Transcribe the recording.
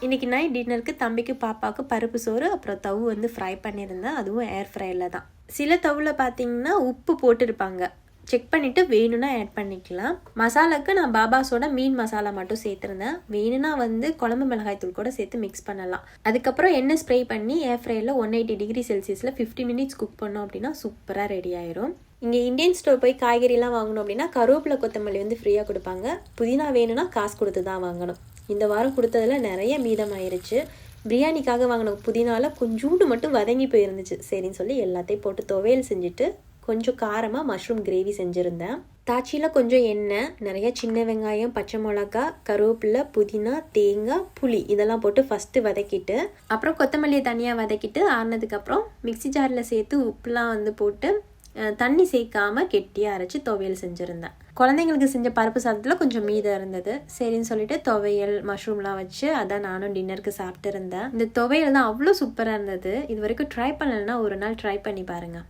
இன்றைக்கி நைட் டின்னருக்கு தம்பிக்கு பாப்பாவுக்கு பருப்பு சோறு அப்புறம் தவு வந்து ஃப்ரை பண்ணியிருந்தேன். அதுவும் ஏர் ஃப்ரையில் தான். சில தவில் பார்த்தீங்கன்னா உப்பு போட்டிருப்பாங்க, செக் பண்ணிவிட்டு வேணும்னா ஆட் பண்ணிக்கலாம். மசாலாவுக்கு நான் பாபாஸோட மீன் மசாலா மட்டும் சேர்த்துருந்தேன். வேணும்னா வந்து குழம்பு மிளகாய் தூள் கூட சேர்த்து மிக்ஸ் பண்ணலாம். அதுக்கப்புறம் எண்ணெய் ஸ்ப்ரே பண்ணி ஏர் ஃப்ரையில் 180 டிகிரி செல்சியஸில் 50 மினிட்ஸ் குக் பண்ணோம் அப்படின்னா சூப்பராக ரெடி ஆயிரும். இங்கே இந்தியன் ஸ்டோர் போய் காய்கறிலாம் வாங்கணும் அப்படின்னா கருவேப்பிலை கொத்தமல்லி வந்து ஃப்ரீயாக கொடுப்பாங்க. புதினா வேணும்னா காசு கொடுத்து தான் வாங்கணும். இந்த வாரம் கொடுத்ததில் நிறைய மீதமாயிருச்சு. பிரியாணிக்காக வாங்கின புதினால கொஞ்சோண்டு மட்டும் வதங்கி போயிருந்துச்சு. சரின்னு சொல்லி எல்லாத்தையும் போட்டு துவையல் செஞ்சுட்டு கொஞ்சம் காரமாக மஷ்ரூம் கிரேவி செஞ்சுருந்தேன். தாச்சியில் கொஞ்சம் எண்ணெய், நிறைய சின்ன வெங்காயம், பச்சை மிளகா, கருவேப்பிலை, புதினா, தேங்காய், புளி இதெல்லாம் போட்டு ஃபஸ்ட்டு வதக்கிட்டு அப்புறம் கொத்தமல்லியை தனியாக வதக்கிட்டு ஆறினதுக்கப்புறம் மிக்ஸி ஜாரில் சேர்த்து உப்புலாம் வந்து போட்டு தண்ணி சேர்க்காமல் கெட்டியாக அரைச்சி துவையல் செஞ்சுருந்தேன். குழந்தைங்களுக்கு செஞ்ச பருப்பு சாதத்தில் கொஞ்சம் மீதம் இருந்தது. சரின்னு சொல்லிட்டு துவையல் மஷ்ரூம்லாம் வச்சு அதான் நானும் டின்னருக்கு சாப்பிட்டு இருந்தேன். இந்த துவையல் தான் அவ்வளோ சூப்பராக இருந்தது. இது வரைக்கும் ட்ரை பண்ணலைன்னா ஒரு நாள் ட்ரை பண்ணி பாருங்கள்.